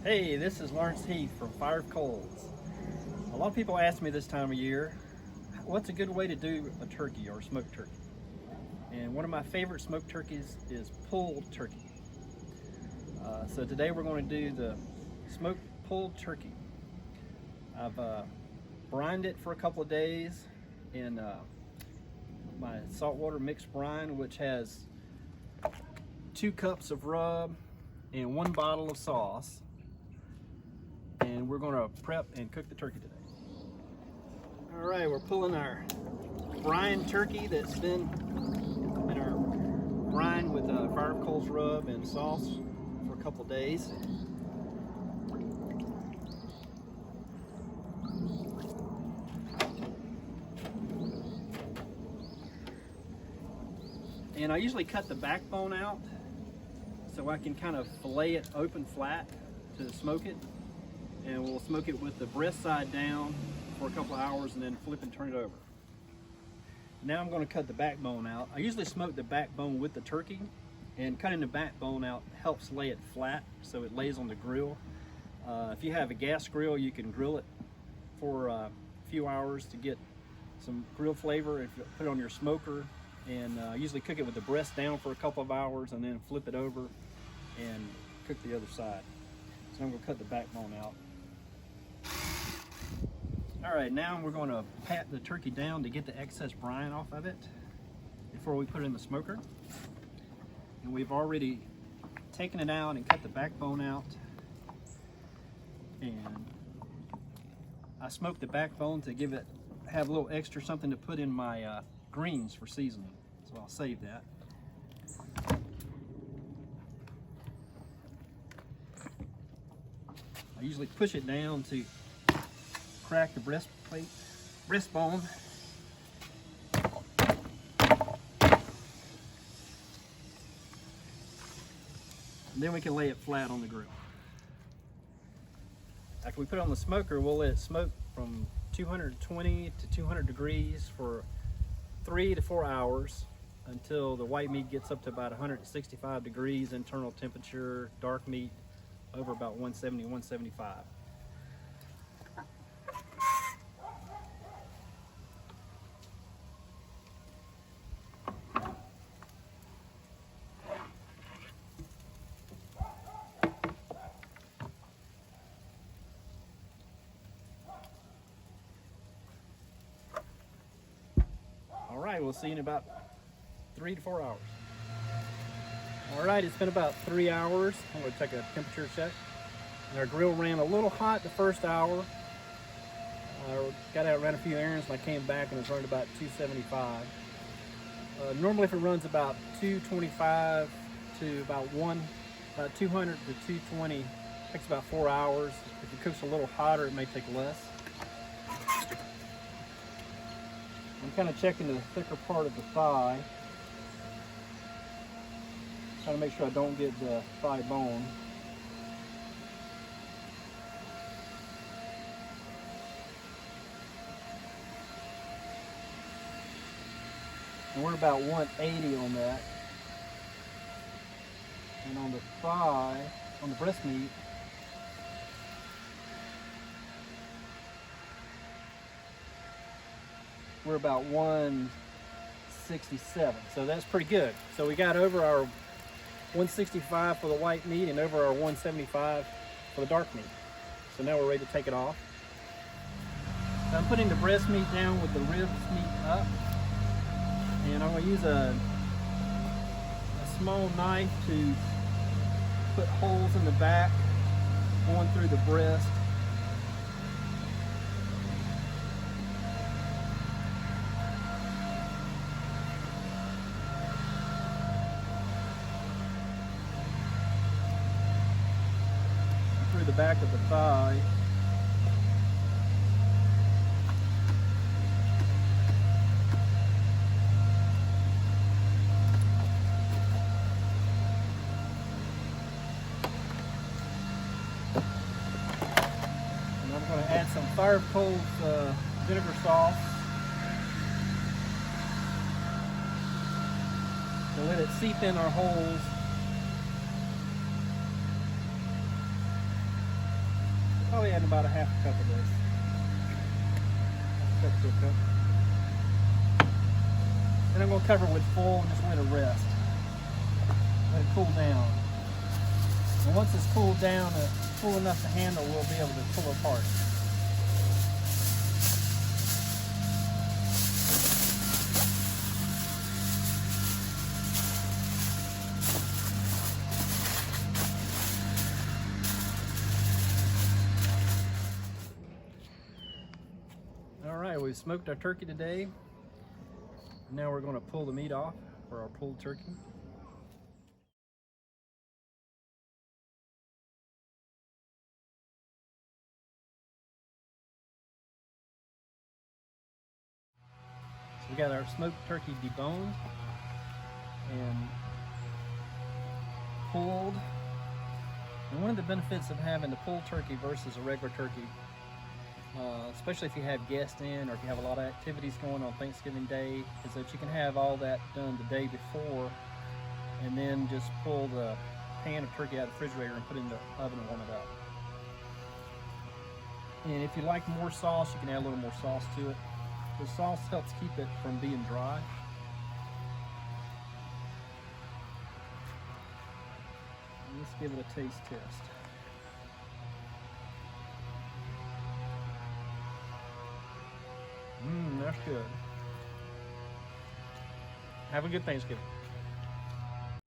Hey, this is Lawrence Heath from Fire of Coals. A lot of people ask me this time of year, what's a good way to do a turkey or smoked turkey? And one of my favorite smoked turkeys is pulled turkey. So today we're going to do the smoked pulled turkey. I've brined it for a couple of days in my saltwater mixed brine, which has 2 cups of rub and 1 bottle of sauce. And we're going to prep and cook the turkey today. All right, we're pulling our brine turkey that's been in our brine with Fire of Coals rub and sauce for a couple days. And I usually cut the backbone out so I can kind of fillet it open flat to smoke it. And we'll smoke it with the breast side down for a couple of hours and then flip and turn it over. Now I'm going to cut the backbone out. I usually smoke the backbone with the turkey, and cutting the backbone out helps lay it flat so it lays on the grill. If you have a gas grill, you can grill it for a few hours to get some grill flavor. If you put it on your smoker, and usually cook it with the breast down for a couple of hours and then flip it over and cook the other side. So I'm going to cut the backbone out. All right, now we're going to pat the turkey down to get the excess brine off of it before we put it in the smoker. And we've already taken it out and cut the backbone out. And I smoked the backbone to have a little extra something to put in my greens for seasoning. So I'll save that. I usually push it down to crack the breastbone. And then we can lay it flat on the grill. After we put it on the smoker, we'll let it smoke from 220 to 200 degrees for 3 to 4 hours until the white meat gets up to about 165 degrees internal temperature, dark meat over about 170, 175. All right, we'll see you in about 3 to 4 hours. All right, it's been about 3 hours. I'm going to take a temperature check. And our grill ran a little hot the first hour. Got out, ran a few errands, and I came back and it was running about 275. Normally, if it runs about 225 to about 200 to 220, it takes about 4 hours. If it cooks a little hotter, it may take less. I'm kind of checking the thicker part of the thigh. Trying to make sure I don't get the thigh bone. And we're about 180 on that. And on the thigh, on the breast meat, we're about 167. So that's pretty good. So we got over our 165 for the white meat and over our 175 for the dark meat. So now we're ready to take it off. So I'm putting the breast meat down with the ribs meat up. And I'm going to use a small knife to put holes in the back going through the breast. Through the back of the thigh. And I'm going to add some Fire of Coals vinegar sauce to let it seep in our holes. Probably add about a half a cup of this. Half cup to a cup. Then I'm going to cover it with full and just let it rest. Let it cool down. And once it's cooled down, cool enough to handle, we'll be able to pull it apart. All right, we've smoked our turkey today. Now we're going to pull the meat off for our pulled turkey. So we got our smoked turkey deboned and pulled. And one of the benefits of having the pulled turkey versus a regular turkey, especially if you have guests in or if you have a lot of activities going on Thanksgiving Day, is that you can have all that done the day before and then just pull the pan of turkey out of the refrigerator and put it in the oven and warm it up. And if you like more sauce, you can add a little more sauce to it. The sauce helps keep it from being dry. Let's give it a taste test. That's good. Have a good Thanksgiving.